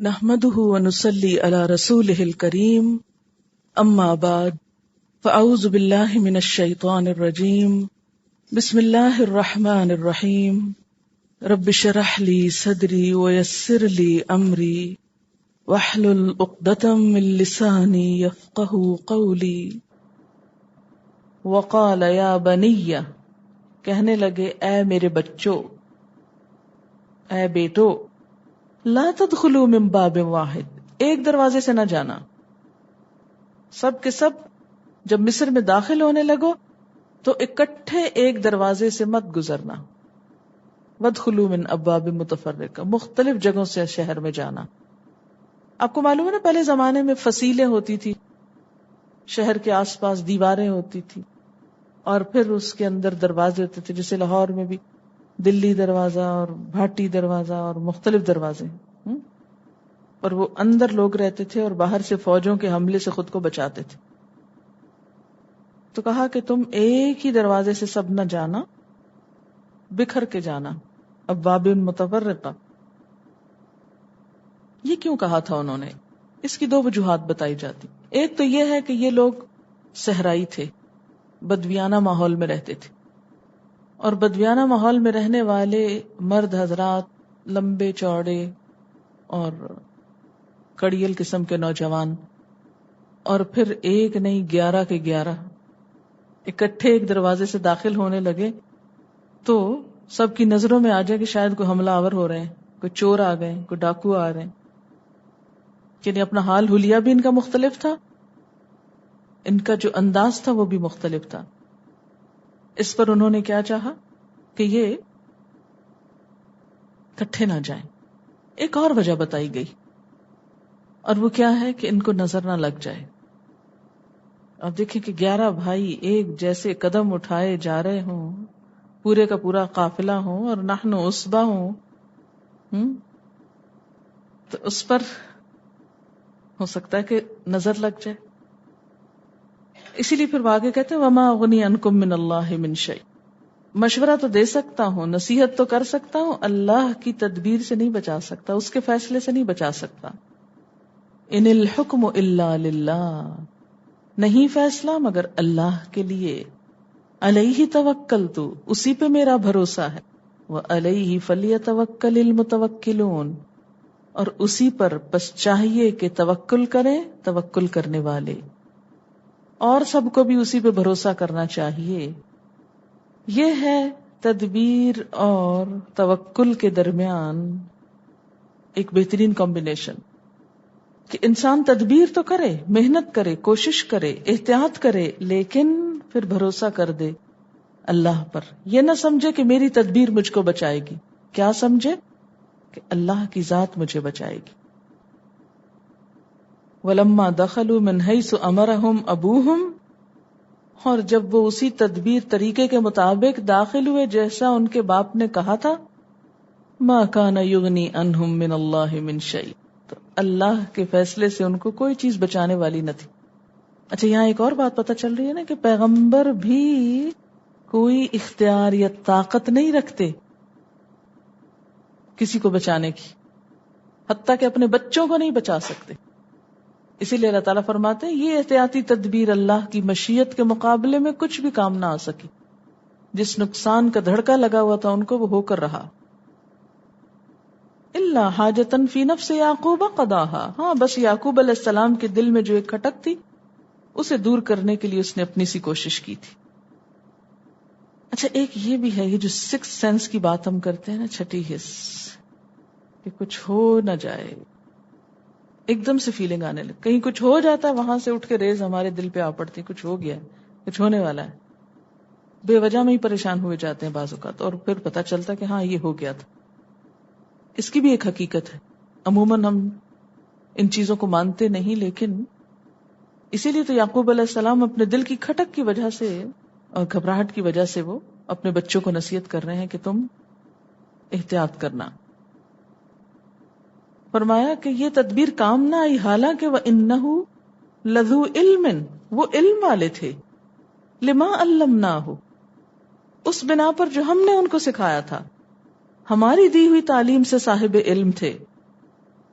نحمده ونصلي على رسوله الكريم اما بعد فاعوذ بالله من الشيطان الرجيم بسم الله الرحمن الرحيم رب اشرح لي صدري ويسر لي امري واحلل عقدة من لساني يفقهوا قولي وقال يا بني کہنے لگے اے میرے بچوں، اے بیٹو، لا تدخلوا من باب واحد، ایک دروازے سے نہ جانا۔ سب کے سب جب مصر میں داخل ہونے لگو تو اکٹھے ایک دروازے سے مت گزرنا۔ وادخلوا من ابواب متفرقہ، مختلف جگہوں سے شہر میں جانا۔ آپ کو معلوم ہے نا، پہلے زمانے میں فصیلیں ہوتی تھی، شہر کے آس پاس دیواریں ہوتی تھی اور پھر اس کے اندر دروازے ہوتے تھے، جیسے لاہور میں بھی دلی دروازہ اور بھاٹی دروازہ اور مختلف دروازے، اور وہ اندر لوگ رہتے تھے اور باہر سے فوجوں کے حملے سے خود کو بچاتے تھے۔ تو کہا کہ تم ایک ہی دروازے سے سب نہ جانا، بکھر کے جانا، ابواب متفرقہ۔ یہ کیوں کہا تھا انہوں نے؟ اس کی دو وجوہات بتائی جاتی۔ ایک تو یہ ہے کہ یہ لوگ صحرائی تھے، بدویانہ ماحول میں رہتے تھے، اور بدویانہ ماحول میں رہنے والے مرد حضرات، لمبے چوڑے اور کڑیل قسم کے نوجوان، اور پھر ایک نہیں 11 کے 11 اکٹھے ایک دروازے سے داخل ہونے لگے تو سب کی نظروں میں آ جائے کہ شاید کوئی حملہ آور ہو رہے ہیں، کوئی چور آ گئے، کوئی ڈاکو آ رہے ہیں۔ یعنی اپنا حال حلیہ بھی ان کا مختلف تھا، ان کا جو انداز تھا وہ بھی مختلف تھا۔ اس پر انہوں نے کیا چاہا کہ یہ کٹھے نہ جائیں۔ ایک اور وجہ بتائی گئی، اور وہ کیا ہے کہ ان کو نظر نہ لگ جائے۔ اب دیکھیں کہ 11 بھائی ایک جیسے قدم اٹھائے جا رہے ہوں، پورے کا پورا قافلہ ہوں اور نحن عصبہ ہوں، تو اس پر ہو سکتا ہے کہ نظر لگ جائے۔ اسی لیے پھر آگے کہتے ہیں وما اغنی عنکم من اللہ من شیء، مشورہ تو دے سکتا ہوں، نصیحت تو کر سکتا ہوں، اللہ کی تدبیر سے نہیں بچا سکتا، اس کے فیصلے سے نہیں بچا سکتا۔ ان الحکم الا للہ، نہیں فیصلہ مگر اللہ کے لیے۔ علیہ توکلت، اسی پہ میرا بھروسہ ہے۔ وعلیہ فلیتوکل المتوکلون، اور اسی پر بس چاہیے کہ توکل کریں توکل کرنے والے، اور سب کو بھی اسی پہ بھروسہ کرنا چاہیے۔ یہ ہے تدبیر اور توکل کے درمیان ایک بہترین کمبینیشن، کہ انسان تدبیر تو کرے، محنت کرے، کوشش کرے، احتیاط کرے، لیکن پھر بھروسہ کر دے اللہ پر۔ یہ نہ سمجھے کہ میری تدبیر مجھ کو بچائے گی، کیا سمجھے کہ اللہ کی ذات مجھے بچائے گی۔ وَلَمَّا دَخَلُوا مِنْ حَيْثُ أَمَرَهُمْ أَبُوهُمْ، اور جب وہ اسی تدبیر طریقے کے مطابق داخل ہوئے جیسا ان کے باپ نے کہا تھا، مَا كَانَ يُغْنِي عَنْهُمْ مِنَ اللَّهِ مِنْ شَيْءٍ، تو اللہ کے فیصلے سے ان کو کوئی چیز بچانے والی نہ تھی۔ اچھا، یہاں ایک اور بات پتہ چل رہی ہے نا کہ پیغمبر بھی کوئی اختیار یا طاقت نہیں رکھتے کسی کو بچانے کی، حتیٰ کہ اپنے بچوں کو نہیں بچا سکتے۔ اسی لیے اللہ تعالیٰ فرماتے ہیں یہ احتیاطی تدبیر اللہ کی مشیت کے مقابلے میں کچھ بھی کام نہ آ سکی۔ جس نقصان کا دھڑکا لگا ہوا تھا ان کو، وہ ہو کر رہا۔ الا حاجتن فی نفس یعقوب قضاها، ہاں بس یعقوب علیہ السلام کے دل میں جو ایک کھٹک تھی اسے دور کرنے کے لیے اس نے اپنی سی کوشش کی تھی۔ اچھا، ایک یہ بھی ہے، یہ جو سکس سینس کی بات ہم کرتے ہیں نا، چھٹی حس، کہ کچھ ہو نہ جائے، ایک دم سے فیلنگ آنے لگتی، کہیں کچھ ہو جاتا ہے وہاں سے اٹھ کے ریز ہمارے دل پہ آ پڑتی، کچھ ہو گیا ہے، کچھ ہونے والا ہے، بے وجہ میں ہی پریشان ہوئے جاتے ہیں بعض اوقات، اور پھر پتہ چلتا کہ ہاں یہ ہو گیا تھا۔ اس کی بھی ایک حقیقت ہے، عموماً ہم ان چیزوں کو مانتے نہیں، لیکن اسی لیے تو یعقوب علیہ السلام اپنے دل کی کھٹک کی وجہ سے اور گھبراہٹ کی وجہ سے وہ اپنے بچوں کو نصیحت کر رہے ہیں کہ تم احتیاط کرنا۔ فرمایا کہ یہ تدبیر کام نہ آئی، حالانکہ وَإِنَّهُ لَذُو عِلْمٍ، وہ علم والے تھے، لِمَا عَلَّمْنَاهُ، اس بنا پر جو ہم نے ان کو سکھایا تھا، ہماری دی ہوئی تعلیم سے صاحب علم تھے۔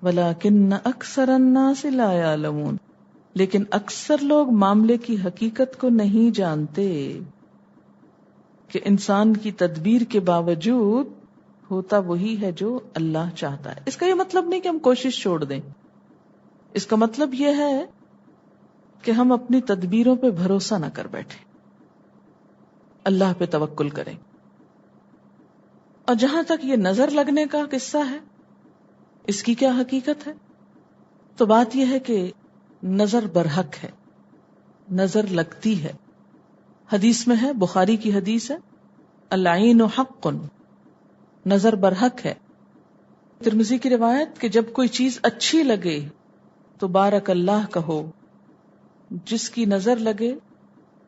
وَلَكِنَّ أَكْثَرَ النَّاسِ لَا يَعْلَمُونَ، لیکن اکثر لوگ معاملے کی حقیقت کو نہیں جانتے کہ انسان کی تدبیر کے باوجود ہوتا وہی ہے جو اللہ چاہتا ہے۔ اس کا یہ مطلب نہیں کہ ہم کوشش چھوڑ دیں، اس کا مطلب یہ ہے کہ ہم اپنی تدبیروں پہ بھروسہ نہ کر بیٹھیں، اللہ پہ توکل کریں۔ اور جہاں تک یہ نظر لگنے کا قصہ ہے، اس کی کیا حقیقت ہے؟ تو بات یہ ہے کہ نظر برحق ہے، نظر لگتی ہے۔ حدیث میں ہے، بخاری کی حدیث ہے، العین حق، نظر برحق ہے۔ ترمذی کی روایت کہ جب کوئی چیز اچھی لگے تو بارک اللہ کہو، جس کی نظر لگے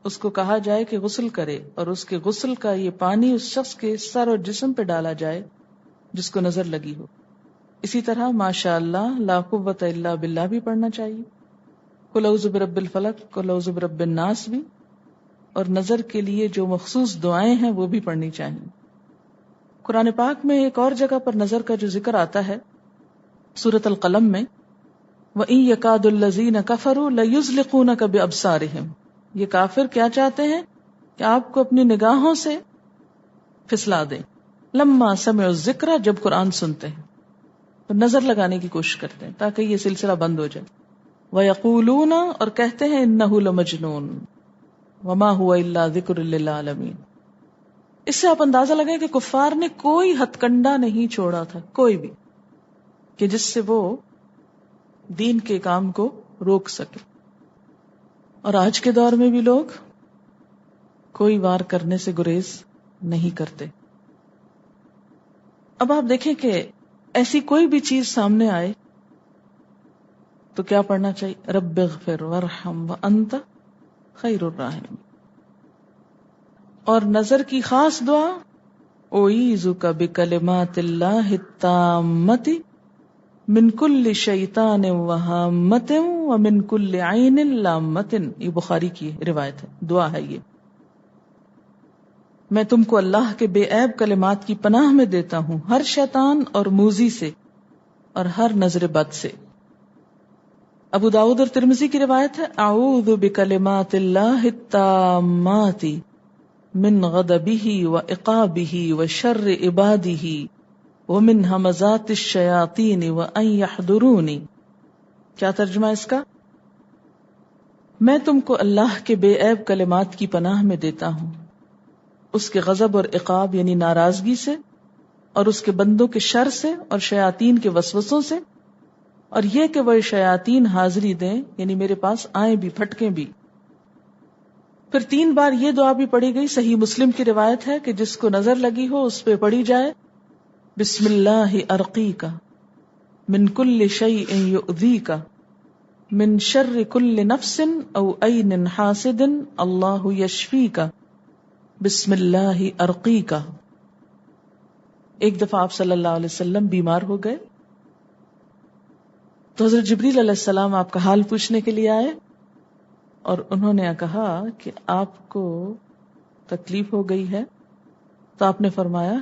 اس کو کہا جائے کہ غسل کرے، اور اس کے غسل کا یہ پانی اس شخص کے سر اور جسم پہ ڈالا جائے جس کو نظر لگی ہو۔ اسی طرح ماشاء اللہ لا قوت الا باللہ بھی پڑھنا چاہیے، قل اعوذ برب الفلق، قل اعوذ برب الناس بھی، اور نظر کے لیے جو مخصوص دعائیں ہیں وہ بھی پڑھنی چاہیے۔ قرآن پاک میں ایک اور جگہ پر نظر کا جو ذکر آتا ہے سورۃ القلم میں، وَإِن يَكَادُ الَّذِينَ كَفَرُوا لَيُزْلِقُونَكَ بِأَبْصَارِهِمْ، یہ کافر کیا چاہتے ہیں کہ آپ کو اپنی نگاہوں سے پھسلا دیں، لما سمعوا الذکر، جب قرآن سنتے ہیں تو نظر لگانے کی کوشش کرتے ہیں تاکہ یہ سلسلہ بند ہو جائے۔ وَيَقُولُونَ، اور کہتے ہیں إِنَّهُ لَمَجْنُونَ وَمَا هُوَ إِلَّا ذِكْرٌ لِّلْعَالَمِينَ۔ اس سے آپ اندازہ لگائیں کہ کفار نے کوئی ہتھ کنڈا نہیں چھوڑا تھا، کوئی بھی، کہ جس سے وہ دین کے کام کو روک سکے۔ اور آج کے دور میں بھی لوگ کوئی وار کرنے سے گریز نہیں کرتے۔ اب آپ دیکھیں کہ ایسی کوئی بھی چیز سامنے آئے تو کیا پڑھنا چاہیے؟ رب اغفر وارحم وانت خیر الراحمین۔ اور نظر کی خاص دعا، اعیذک بکلمات اللہ التامۃ من کل شیطان وہامۃ ومن کل عین لامۃ، یہ بخاری کی روایت ہے، دعا ہے یہ۔ میں تم کو اللہ کے بے عیب کلمات کی پناہ میں دیتا ہوں ہر شیطان اور موذی سے اور ہر نظر بد سے۔ ابو داؤد اور ترمذی کی روایت ہے، اعوذ بکلمات اللہ التامات من غضبہ وعقابہ وشر عبادہ ومن ہمزات الشیاطین وان یحضرونی۔ کیا ترجمہ اس کا؟ میں تم کو اللہ کے بے عیب کلمات کی پناہ میں دیتا ہوں اس کے غضب اور عقاب یعنی ناراضگی سے، اور اس کے بندوں کے شر سے اور شیاطین کے وسوسوں سے، اور یہ کہ وہ شیاطین حاضری دیں یعنی میرے پاس آئیں بھی، پھٹکیں بھی۔ پھر 3 بار یہ دعا بھی پڑھی گئی۔ صحیح مسلم کی روایت ہے کہ جس کو نظر لگی ہو اس پہ پڑھی جائے، بسم اللہ ارقیک من کل شیء یؤذیک من شر کل نفس او عین حاسد اللہ یشفیک بسم اللہ ارقیک۔ ایک دفعہ آپ صلی اللہ علیہ وسلم بیمار ہو گئے تو حضرت جبریل علیہ السلام آپ کا حال پوچھنے کے لیے آئے، اور انہوں نے کہا کہ آپ کو تکلیف ہو گئی ہے؟ تو آپ نے فرمایا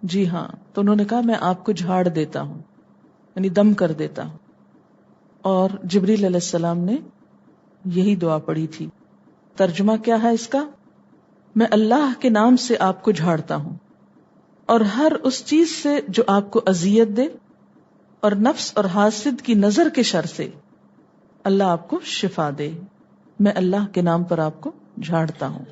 جی ہاں۔ تو انہوں نے کہا میں آپ کو جھاڑ دیتا ہوں، یعنی دم کر دیتا ہوں۔ اور جبریل علیہ السلام نے یہی دعا پڑھی تھی۔ ترجمہ کیا ہے اس کا؟ میں اللہ کے نام سے آپ کو جھاڑتا ہوں، اور ہر اس چیز سے جو آپ کو اذیت دے، اور نفس اور حاسد کی نظر کے شر سے اللہ آپ کو شفا دے۔ میں اللہ کے نام پر آپ کو جھاڑتا ہوں۔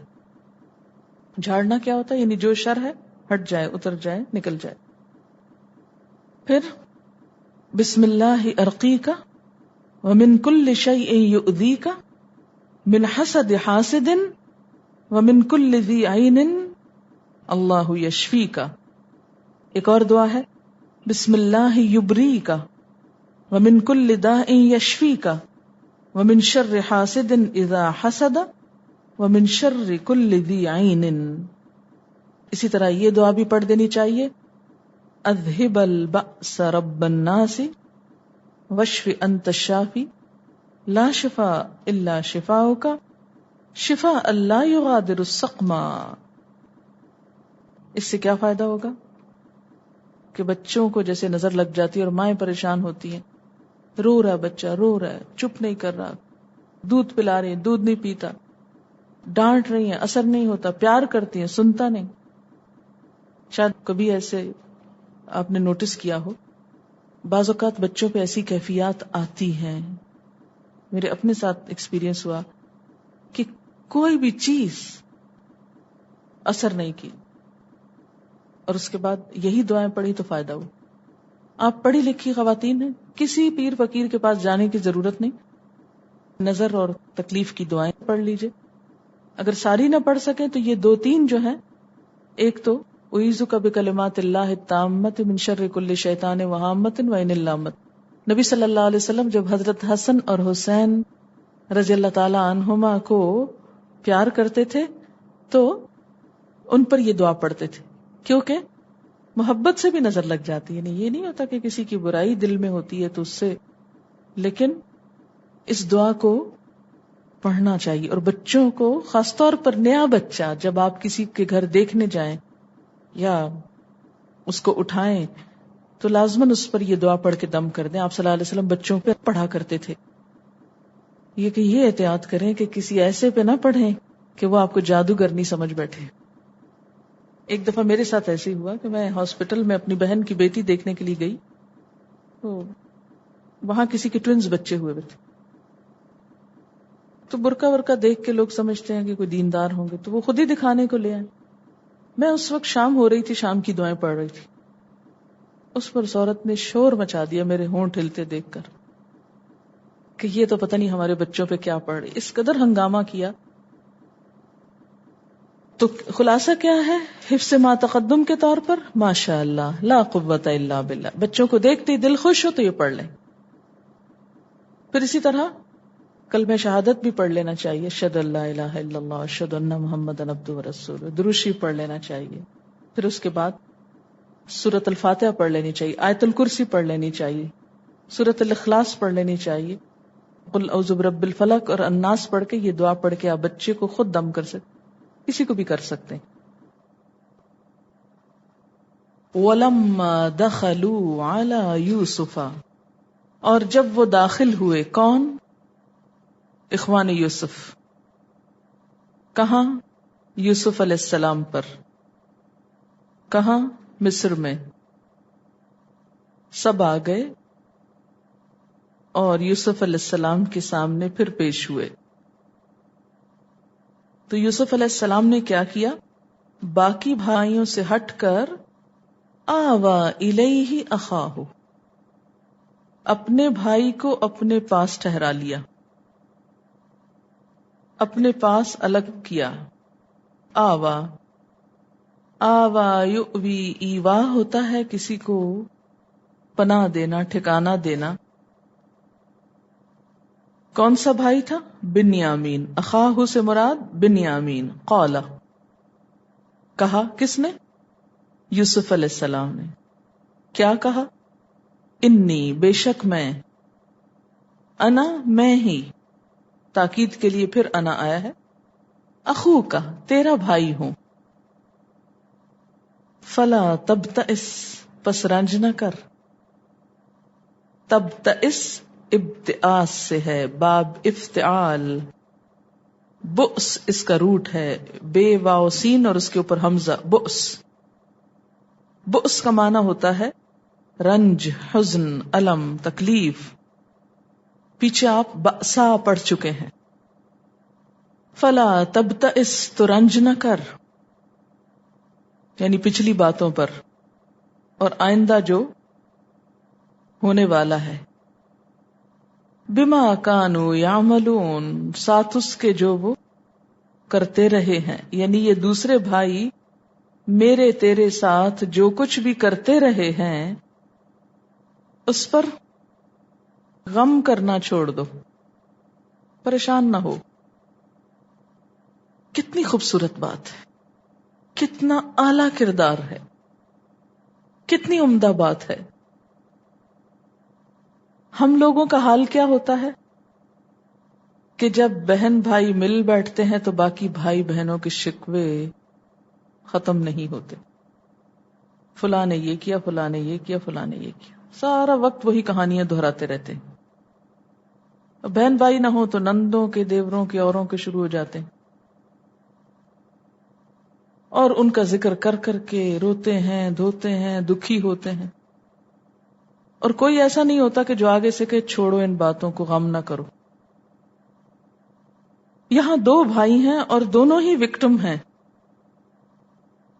جھاڑنا کیا ہوتا ہے؟ یعنی جو شر ہے ہٹ جائے، اتر جائے، نکل جائے۔ پھر بسم اللہ ارقیک ومن کل شیء یؤذیک من حسد حاسد ومن کل ذی عین اللہ یشفیک۔ ایک اور دعا ہے، بسم اللہ یبریک ومن کل داء یشفیک ومن شر حاسد اذا حسد ومن شر کل ذی عین۔ اسی طرح یہ دعا بھی پڑھ دینی چاہیے، اذہب البأس رب الناس واشف انت الشافی لا شفاء الا شفاؤک شفاء لا یغادر سقما۔ اس سے کیا فائدہ ہوگا کہ بچوں کو جیسے نظر لگ جاتی ہے اور مائیں پریشان ہوتی ہیں رو رہا بچہ، رو رہا ہے، چپ نہیں کر رہا، دودھ پلا رہی ہیں، دودھ نہیں پیتا، ڈانٹ رہی ہیں، اثر نہیں ہوتا، پیار کرتی ہیں، سنتا نہیں. شاید کبھی ایسے آپ نے نوٹس کیا ہو، بعض اوقات بچوں پہ ایسی کیفیات آتی ہیں، میرے اپنے ساتھ ایکسپیرینس ہوا کہ کوئی بھی چیز اثر نہیں کی، اور اس کے بعد یہی دعائیں پڑھی تو فائدہ ہوا. آپ پڑھی لکھی خواتین ہیں، کسی پیر فقیر کے پاس جانے کی ضرورت نہیں، نظر اور تکلیف کی دعائیں پڑھ لیجئے. اگر ساری نہ پڑھ سکیں تو یہ 2-3 جو ہیں، ایک تو اعوذ بکلمات اللہ التامۃ من شر کل شیطان وہامۃ وعین اللامۃ. نبی صلی اللہ علیہ وسلم جب حضرت حسن اور حسین رضی اللہ تعالی عنہما کو پیار کرتے تھے تو ان پر یہ دعا پڑھتے تھے، کیونکہ محبت سے بھی نظر لگ جاتی ہے. یعنی یہ نہیں ہوتا کہ کسی کی برائی دل میں ہوتی ہے تو اس سے، لیکن اس دعا کو پڑھنا چاہیے. اور بچوں کو، خاص طور پر نیا بچہ جب آپ کسی کے گھر دیکھنے جائیں یا اس کو اٹھائیں تو لازماً اس پر یہ دعا پڑھ کے دم کر دیں. آپ صلی اللہ علیہ وسلم بچوں پہ پڑھا کرتے تھے. یہ کہ یہ احتیاط کریں کہ کسی ایسے پہ نہ پڑھیں کہ وہ آپ کو جادوگر نہیں سمجھ بیٹھے. ایک دفعہ میرے ساتھ ایسے ہی ہوا کہ میں ہاسپٹل میں اپنی بہن کی بیٹی دیکھنے کے لیے گئی، تو وہاں کسی کے ٹوینز بچے ہوئے تھے. تو برقع ورقع دیکھ کے لوگ سمجھتے ہیں کہ کوئی دیندار ہوں گے، تو وہ خود ہی دکھانے کو لے آئے. میں اس وقت شام ہو رہی تھی، شام کی دعائیں پڑھ رہی تھی. اس پر اس عورت نے شور مچا دیا میرے ہونٹ ہلتے دیکھ کر کہ یہ تو پتہ نہیں ہمارے بچوں پہ کیا پڑھ رہی. اس قدر ہنگامہ کیا. تو خلاصہ کیا ہے حفظ ما تقدم کے طور پر؟ ماشاء اللہ لا قوت الا باللہ. بچوں کو دیکھتے ہی دل خوش ہو تو یہ پڑھ لیں. پھر اسی طرح کلمہ شہادت بھی پڑھ لینا چاہیے، اشہد ان لا الہ الا اللہ اشہد ان محمدن عبدہ ورسولہ. درود شریف پڑھ لینا چاہیے. پھر اس کے بعد سورۃ الفاتحہ پڑھ لینی چاہیے، آیت الکرسی پڑھ لینی چاہیے، سورۃ الاخلاص پڑھ لینی چاہیے، قل اعوذ برب الفلق اور الناس پڑھ کے یہ دعا پڑھ کے آپ بچے کو خود دم کر سکتے، کسی کو بھی کر سکتے ہیں. وَلَمَّا دَخَلُوا عَلَى يُوسُفَ، اور جب وہ داخل ہوئے، کون؟ اخوان یوسف. کہاں؟ یوسف علیہ السلام پر. کہاں؟ مصر میں. سب آ گئے اور یوسف علیہ السلام کے سامنے پھر پیش ہوئے. تو یوسف علیہ السلام نے کیا کیا؟ باقی بھائیوں سے ہٹ کر آوا الیہ اخاہ، اپنے بھائی کو اپنے پاس ٹھہرا لیا، اپنے پاس الگ کیا. آوا، آوا یؤوی، ایوا ہوتا ہے کسی کو پناہ دینا، ٹھکانہ دینا. کون سا بھائی تھا؟ بنیامین. اخاہ سے مراد بنیامین. قال، کہا کس نے؟ یوسف علیہ السلام نے. کیا کہا؟ انی، بے شک میں، انا، میں ہی، تاکید کے لیے پھر انا آیا ہے، اخو کا، تیرا بھائی ہوں. فلا تبتئس، پس رنج نہ کر. تبتئس ابتئاس سے ہے، باب افتعال. بؤس اس کا روٹ ہے، بے واو سین اور اس کے اوپر حمزہ، بؤس. بؤس کا معنی ہوتا ہے رنج، حزن، الم، تکلیف. پیچھے آپ بأسا پڑھ چکے ہیں. فلا تبتئس، تو رنج نہ کر، یعنی پچھلی باتوں پر اور آئندہ جو ہونے والا ہے. بما کانوا یعملون، ساتھ اس کے جو وہ کرتے رہے ہیں. یعنی یہ دوسرے بھائی میرے تیرے ساتھ جو کچھ بھی کرتے رہے ہیں اس پر غم کرنا چھوڑ دو، پریشان نہ ہو. کتنی خوبصورت بات ہے، کتنا اعلیٰ کردار ہے، کتنی عمدہ بات ہے. ہم لوگوں کا حال کیا ہوتا ہے کہ جب بہن بھائی مل بیٹھتے ہیں تو باقی بھائی بہنوں کے شکوے ختم نہیں ہوتے. فلاں نے یہ کیا، فلاں نے یہ کیا، فلاں نے یہ کیا، سارا وقت وہی کہانیاں دہراتے رہتے ہیں. بہن بھائی نہ ہو تو نندوں کے، دیوروں کے، اوروں کے شروع ہو جاتے ہیں، اور ان کا ذکر کر کر کے روتے ہیں، دھوتے ہیں، دکھی ہوتے ہیں، اور کوئی ایسا نہیں ہوتا کہ جو آگے سے کہ چھوڑو ان باتوں کو، غم نہ کرو۔ یہاں دو بھائی ہیں اور دونوں ہی وکٹم ہیں،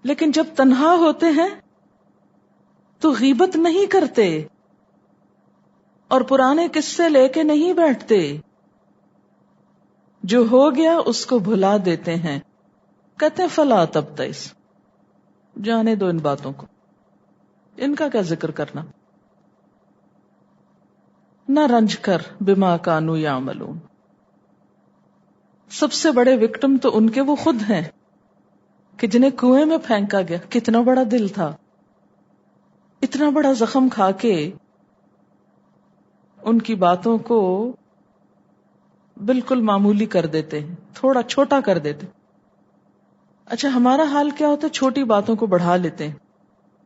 لیکن جب تنہا ہوتے ہیں تو غیبت نہیں کرتے اور پرانے قصے لے کے نہیں بیٹھتے، جو ہو گیا اس کو بھلا دیتے ہیں، کہتے ہیں فلا تبتئس، جانے دو ان باتوں کو، ان کا کیا ذکر کرنا، نہ رنج کر بما کانوا یعملون۔ سب سے بڑے وکٹم تو ان کے وہ خود ہیں کہ جنہیں کنویں میں پھینکا گیا، کتنا بڑا دل تھا، اتنا بڑا زخم کھا کے ان کی باتوں کو بالکل معمولی کر دیتے ہیں، تھوڑا چھوٹا کر دیتے۔ اچھا ہمارا حال کیا ہوتا ہے؟ چھوٹی باتوں کو بڑھا لیتے ہیں،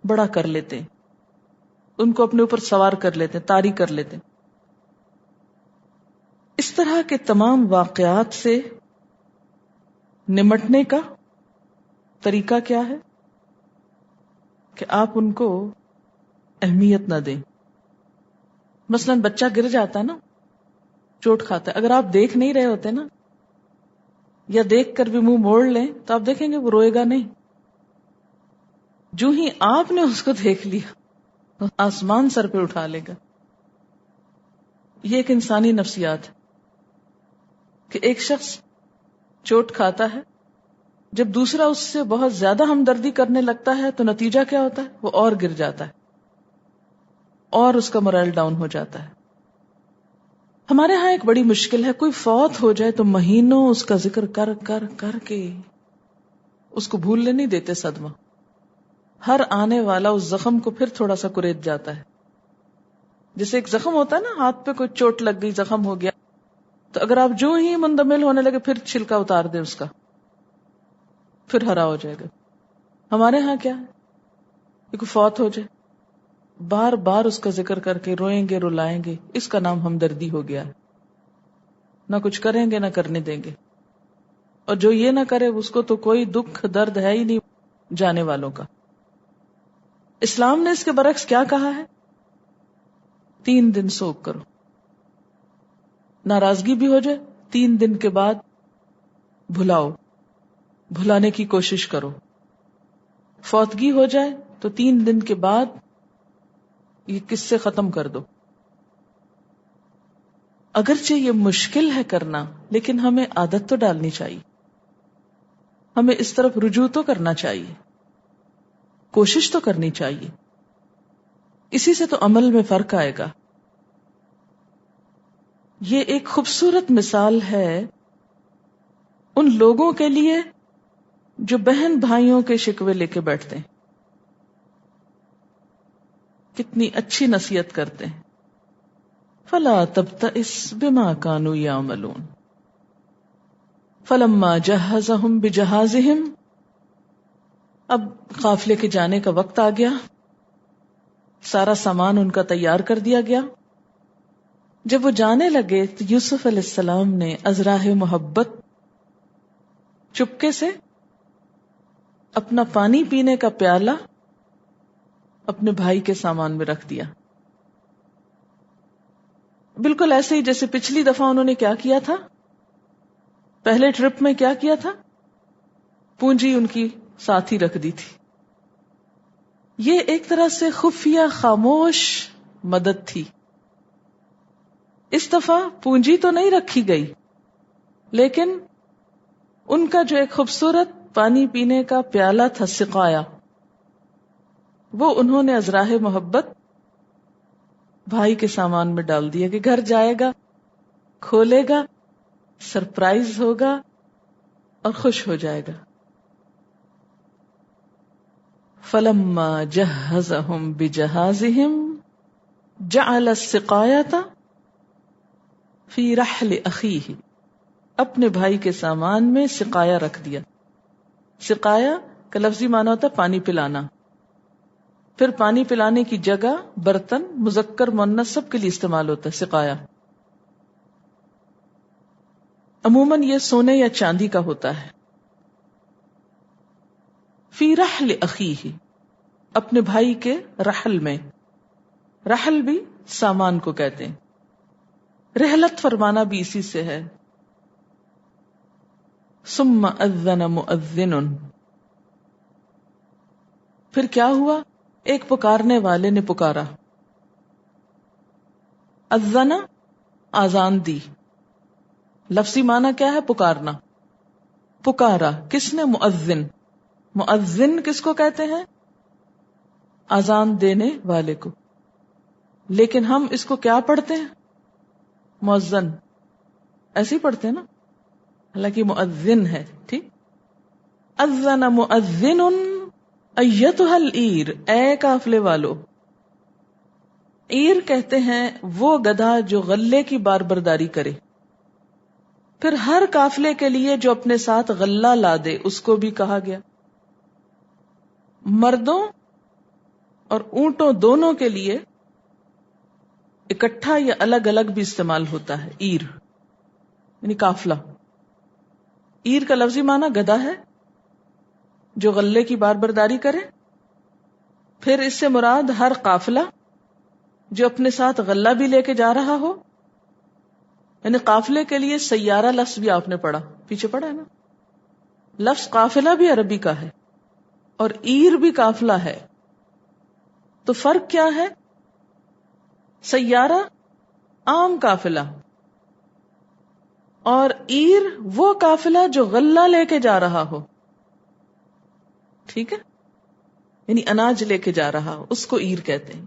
بڑا کر لیتے ہیں، ان کو اپنے اوپر سوار کر لیتے ہیں، طاری کر لیتے ہیں۔ اس طرح کے تمام واقعات سے نمٹنے کا طریقہ کیا ہے کہ آپ ان کو اہمیت نہ دیں۔ مثلا بچہ گر جاتا ہے نا، چوٹ کھاتا ہے، اگر آپ دیکھ نہیں رہے ہوتے نا، یا دیکھ کر بھی منہ موڑ لیں تو آپ دیکھیں گے وہ روئے گا نہیں۔ جو ہی آپ نے اس کو دیکھ لیا آسمان سر پہ اٹھا لے گا۔ یہ ایک انسانی نفسیات ہے کہ ایک شخص چوٹ کھاتا ہے، جب دوسرا اس سے بہت زیادہ ہمدردی کرنے لگتا ہے تو نتیجہ کیا ہوتا ہے؟ وہ اور گر جاتا ہے اور اس کا morale ڈاؤن ہو جاتا ہے۔ ہمارے ہاں ایک بڑی مشکل ہے، کوئی فوت ہو جائے تو مہینوں اس کا ذکر کر کر کر کے اس کو بھولنے نہیں دیتے صدمہ۔ ہر آنے والا اس زخم کو پھر تھوڑا سا کرید جاتا ہے۔ جیسے ایک زخم ہوتا ہے نا، ہاتھ پہ کوئی چوٹ لگ گئی، زخم ہو گیا، تو اگر آپ جو ہی مندمل ہونے لگے پھر چھلکا اتار دیں اس کا، پھر ہرا ہو جائے گا۔ ہمارے ہاں کیا ہے کہ کوئی فوت ہو جائے، بار بار اس کا ذکر کر کے روئیں گے، رلائیں گے، اس کا نام ہمدردی ہو گیا ہے۔ نہ کچھ کریں گے، نہ کرنے دیں گے، اور جو یہ نہ کرے اس کو تو کوئی دکھ درد ہے ہی نہیں جانے والوں کا۔ اسلام نے اس کے برعکس کیا کہا ہے؟ 3 دن سوگ کرو، ناراضگی بھی ہو جائے 3 دن کے بعد بھلاؤ، بھلانے کی کوشش کرو، فوتگی ہو جائے تو 3 دن کے بعد یہ قصے ختم کر دو۔ اگرچہ یہ مشکل ہے کرنا، لیکن ہمیں عادت تو ڈالنی چاہیے، ہمیں اس طرف رجوع تو کرنا چاہیے، کوشش تو کرنی چاہیے، اسی سے تو عمل میں فرق آئے گا۔ یہ ایک خوبصورت مثال ہے ان لوگوں کے لیے جو بہن بھائیوں کے شکوے لے کے بیٹھتے ہیں، کتنی اچھی نصیحت کرتے ہیں۔ فلا تبتئس بما كانوا يعملون فلما جهزهم بجهازهم، اب قافلے کے جانے کا وقت آ گیا، سارا سامان ان کا تیار کر دیا گیا۔ جب وہ جانے لگے تو یوسف علیہ السلام نے ازراہ محبت چپکے سے اپنا پانی پینے کا پیالہ اپنے بھائی کے سامان میں رکھ دیا، بالکل ایسے ہی جیسے پچھلی دفعہ انہوں نے کیا کیا تھا، پہلے ٹرپ میں کیا کیا تھا، پونجی ان کی ساتھ ہی رکھ دی تھی۔ یہ ایک طرح سے خفیہ خاموش مدد تھی۔ اس دفعہ پونجی تو نہیں رکھی گئی، لیکن ان کا جو ایک خوبصورت پانی پینے کا پیالہ تھا، سقایا، وہ انہوں نے ازراہ محبت بھائی کے سامان میں ڈال دیا کہ گھر جائے گا، کھولے گا، سرپرائز ہوگا اور خوش ہو جائے گا۔ فلما جہزہم بجہازہم جعل السقایۃ فی رحل اخیہ، اپنے بھائی کے سامان میں سقایا رکھ دیا۔ سقایا کا لفظی معنی ہوتا ہے پانی پلانا، پھر پانی پلانے کی جگہ برتن مذکر مؤنث سب کے لیے استعمال ہوتا ہے سقایا۔ عموماً یہ سونے یا چاندی کا ہوتا ہے. فی رحل اخیہ، اپنے بھائی کے رحل میں. رحل بھی سامان کو کہتے ہیں. رحلت فرمانا بھی اسی سے ہے. ثم اذن مؤذن، پھر کیا ہوا؟ ایک پکارنے والے نے پکارا. اذن، آذان دی. لفظی معنی کیا ہے؟ پکارنا. پکارا کس نے؟ مؤذن. مؤذن کس کو کہتے ہیں؟ آذان دینے والے کو. لیکن ہم اس کو کیا پڑھتے ہیں؟ مؤذن ایسے ہی پڑھتے ہیں نا، حالانکہ مؤذن ہے. ٹھیک. اذن مؤذن ایتھا العیر، اے قافلے والو. عیر کہتے ہیں وہ گدھا جو غلے کی بار برداری کرے. پھر ہر قافلے کے لیے جو اپنے ساتھ غلہ لا دے اس کو بھی کہا گیا. مردوں اور اونٹوں دونوں کے لیے اکٹھا یا الگ الگ بھی استعمال ہوتا ہے عیر، یعنی قافلہ. عیر کا لفظی معنی گدھا ہے جو غلے کی بار برداری کرے. پھر اس سے مراد ہر قافلہ جو اپنے ساتھ غلہ بھی لے کے جا رہا ہو. یعنی قافلے کے لیے سیارہ لفظ بھی آپ نے پڑھا، پیچھے پڑھا ہے نا. لفظ قافلہ بھی عربی کا ہے اور عیر بھی قافلہ ہے. تو فرق کیا ہے؟ سیارہ عام قافلہ اور عیر وہ قافلہ جو غلہ لے کے جا رہا ہو. ٹھیک ہے، یعنی اناج لے کے جا رہا ہو اس کو عیر کہتے ہیں.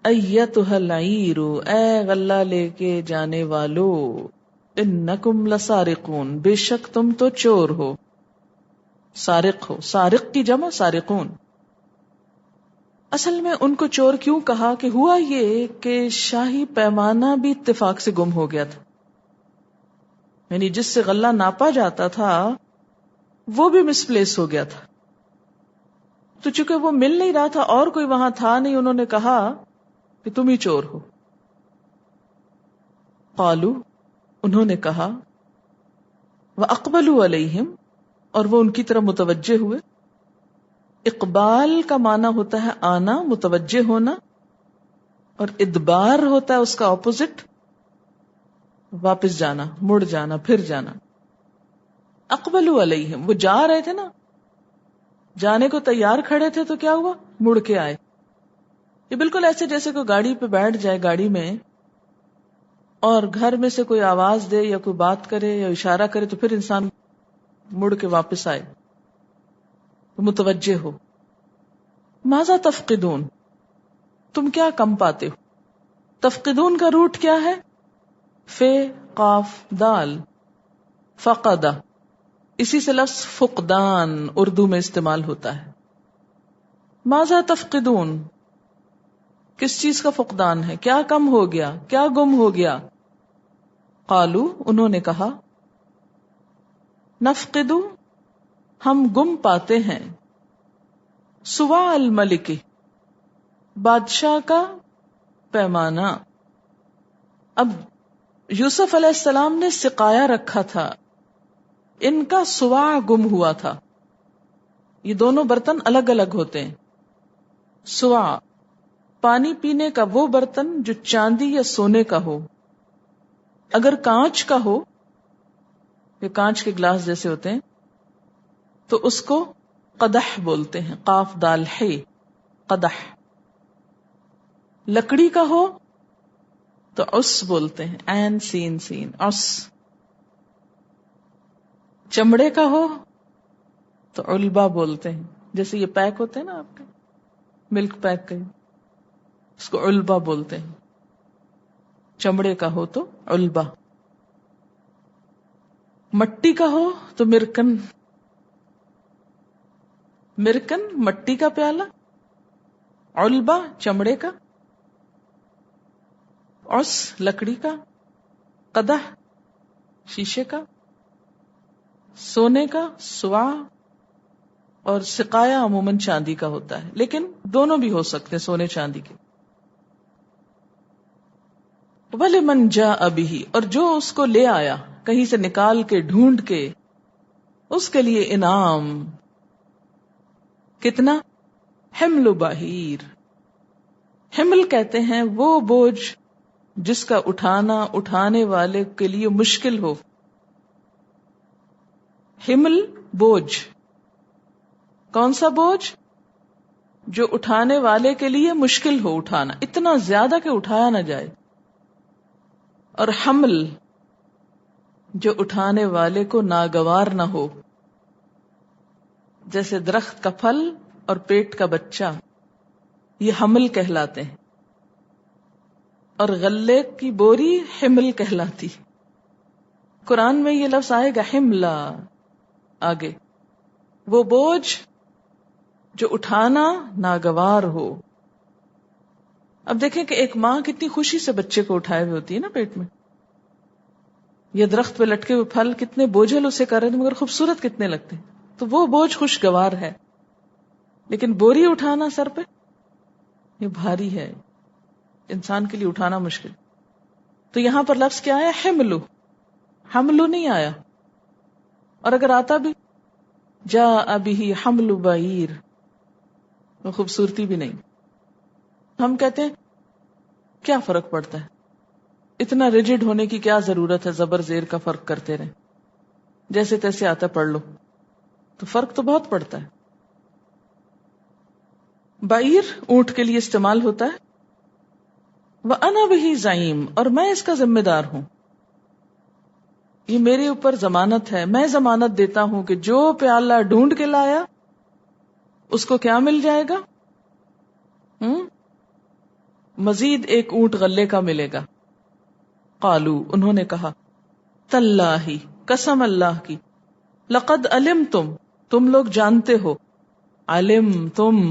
ایتھا العیر، اے غلہ لے کے جانے والو. انکم لسارقون، بے شک تم تو چور ہو. سارق ہو، سارق کی جمع سارقون. اصل میں ان کو چور کیوں کہا کہ ہوا یہ کہ شاہی پیمانہ بھی اتفاق سے گم ہو گیا تھا. یعنی جس سے غلہ ناپا جاتا تھا وہ بھی مس پلیس ہو گیا تھا. تو چونکہ وہ مل نہیں رہا تھا اور کوئی وہاں تھا نہیں، انہوں نے کہا کہ تم ہی چور ہو. قالو، انہوں نے کہا. وَأَقْبَلُوا عَلَيْهِمْ، اور وہ ان کی طرف متوجہ ہوئے. اقبال کا معنی ہوتا ہے آنا، متوجہ ہونا، اور ادبار ہوتا ہے اس کا اپوزٹ، واپس جانا، مڑ جانا، پھر جانا. اقبلوا علیہم، وہ جا رہے تھے نا، جانے کو تیار کھڑے تھے تو کیا ہوا؟ مڑ کے آئے. یہ بالکل ایسے جیسے کوئی گاڑی پہ بیٹھ جائے گاڑی میں اور گھر میں سے کوئی آواز دے یا کوئی بات کرے یا اشارہ کرے تو پھر انسان مڑ کے واپس آئے، متوجہ ہو. ماذا تفقدون، تم کیا کم پاتے ہو؟ تفقدون کا روٹ کیا ہے؟ فے قاف دال، فقدہ. اسی سے لفظ فقدان اردو میں استعمال ہوتا ہے. ماذا تفقدون، کس چیز کا فقدان ہے؟ کیا کم ہو گیا؟ کیا گم ہو گیا؟ قالو، انہوں نے کہا. نفقد، ہم گم پاتے ہیں. سواع الملک، بادشاہ کا پیمانہ. اب یوسف علیہ السلام نے سقایا رکھا تھا، ان کا سواع گم ہوا تھا. یہ دونوں برتن الگ الگ ہوتے ہیں. سواع پانی پینے کا وہ برتن جو چاندی یا سونے کا ہو. اگر کانچ کا ہو، یہ کانچ کے گلاس جیسے ہوتے ہیں، تو اس کو قدح بولتے ہیں، قاف دال ہے، قدح. لکڑی کا ہو تو عس بولتے ہیں، عین سین سین، عس. چمڑے کا ہو تو علبہ بولتے ہیں، جیسے یہ پیک ہوتے ہیں نا آپ کے ملک پیک کے، اس کو علبہ بولتے ہیں. چمڑے کا ہو تو علبہ. مٹی کا ہو تو مرکن. مرکن مٹی کا پیالہ، علبہ چمڑے کا، عس لکڑی کا، قدح شیشے کا، سونے کا سواع، اور سقایا عموماً چاندی کا ہوتا ہے، لیکن دونوں بھی ہو سکتے ہیں سونے چاندی کے. وَلِمَنْ جَاءَ بِهِ، اور جو اس کو لے آیا کہیں سے نکال کے ڈھونڈ کے، اس کے لیے انعام کتنا؟ حمل بعیر، حمل کہتے ہیں وہ بوجھ جس کا اٹھانا اٹھانے والے کے لیے مشکل ہو. حمل بوجھ، کون سا بوجھ؟ جو اٹھانے والے کے لیے مشکل ہو اٹھانا، اتنا زیادہ کہ اٹھایا نہ جائے. اور حمل جو اٹھانے والے کو ناگوار نہ ہو، جیسے درخت کا پھل اور پیٹ کا بچہ، یہ حمل کہلاتے ہیں. اور غلے کی بوری حمل کہلاتی. قرآن میں یہ لفظ آئے گا حملہ آگے، وہ بوجھ جو اٹھانا ناگوار ہو. اب دیکھیں کہ ایک ماں کتنی خوشی سے بچے کو اٹھائے ہوئے ہوتی ہے نا پیٹ میں. یہ درخت پہ لٹکے ہوئے پھل کتنے بوجھل اسے کر رہے ہیں، مگر خوبصورت کتنے لگتے ہیں. تو وہ بوجھ خوشگوار ہے. لیکن بوری اٹھانا سر پہ، یہ بھاری ہے، انسان کے لیے اٹھانا مشکل. تو یہاں پر لفظ کیا آیا؟ حملو. حملو نہیں آیا. اور اگر آتا بھی جاء بہ حمل بعیر، وہ خوبصورتی بھی نہیں. ہم کہتے ہیں کیا فرق پڑتا ہے، اتنا ریجڈ ہونے کی کیا ضرورت ہے، زبر زیر کا فرق کرتے رہیں، جیسے تیسے آتا پڑھ لو. تو فرق تو بہت پڑتا ہے. بعیر اونٹ کے لیے استعمال ہوتا ہے. وَأَنَا بِهِ زعیم، اور میں اس کا ذمہ دار ہوں، یہ میرے اوپر ضمانت ہے، میں ضمانت دیتا ہوں کہ جو پیالہ ڈھونڈ کے لایا اس کو کیا مل جائے گا؟ مزید ایک اونٹ غلے کا ملے گا. قالو، انہوں نے کہا، تاللہ، قسم اللہ کی، لقد علمتم، تم لوگ جانتے ہو، علمتم،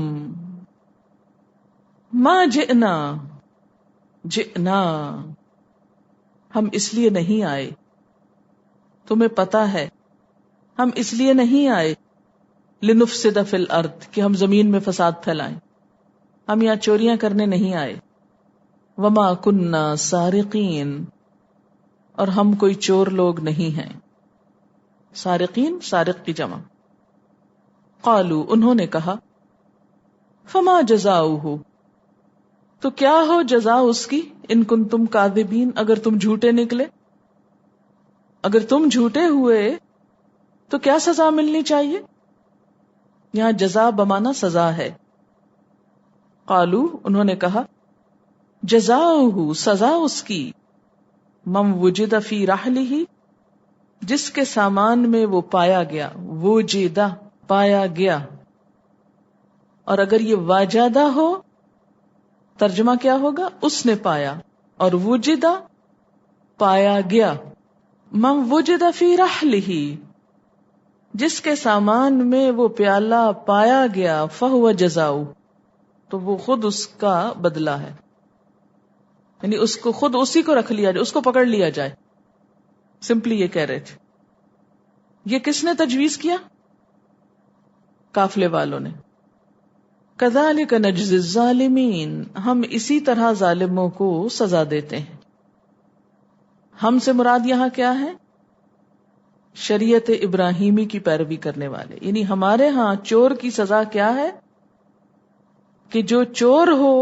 ما جئنا، جئنا، ہم اس لیے نہیں آئے، تمہیں پتا ہے ہم اس لیے نہیں آئے، لنفسد فی الارض، کہ ہم زمین میں فساد پھیلائیں، ہم یہاں چوریاں کرنے نہیں آئے. وما کننا سارقین، اور ہم کوئی چور لوگ نہیں ہیں. سارقین، سارق کی جمع. قالو، انہوں نے کہا، فما جزاؤہ، تو کیا ہو جزا اس کی، ان کنتم کاذبین، اگر تم جھوٹے نکلے، اگر تم جھوٹے ہوئے تو کیا سزا ملنی چاہیے؟ یہاں جزا بمانا سزا ہے. قالو، انہوں نے کہا، جزاؤہ، سزا اس کی، من وجد فی رحلہ، جس کے سامان میں وہ پایا گیا، وجد، پایا گیا. اور اگر یہ واجدہ ہو ترجمہ کیا ہوگا؟ اس نے پایا. اور وجدہ، پایا گیا. من وجد فی رحلہ، جس کے سامان میں وہ پیالہ پایا گیا، فہو جزاؤ، تو وہ خود اس کا بدلہ ہے. یعنی اس کو خود اسی کو رکھ لیا جائے، اس کو پکڑ لیا جائے. سمپلی یہ کہہ رہے تھے. یہ کس نے تجویز کیا؟ قافلے والوں نے. کذالک نجزی الظالمین، ہم اسی طرح ظالموں کو سزا دیتے ہیں. ہم سے مراد یہاں کیا ہے؟ شریعت ابراہیمی کی پیروی کرنے والے. یعنی ہمارے ہاں چور کی سزا کیا ہے؟ کہ جو چور ہو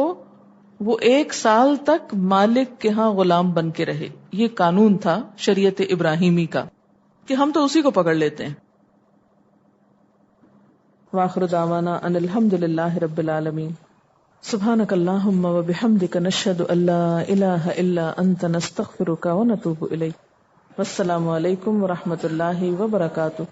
وہ 1 سال تک مالک کے ہاں غلام بن کے رہے. یہ قانون تھا شریعت ابراہیمی کا، کہ ہم تو اسی کو پکڑ لیتے ہیں. وآخر دعوانا ان الحمد للہ رب العالمین. سبحانک اللہم وبحمدک، نشہد ان لا الہ الا انت، نستغفرک ونتوب الیک. والسلام علیکم ورحمۃ اللہ وبرکاتہ.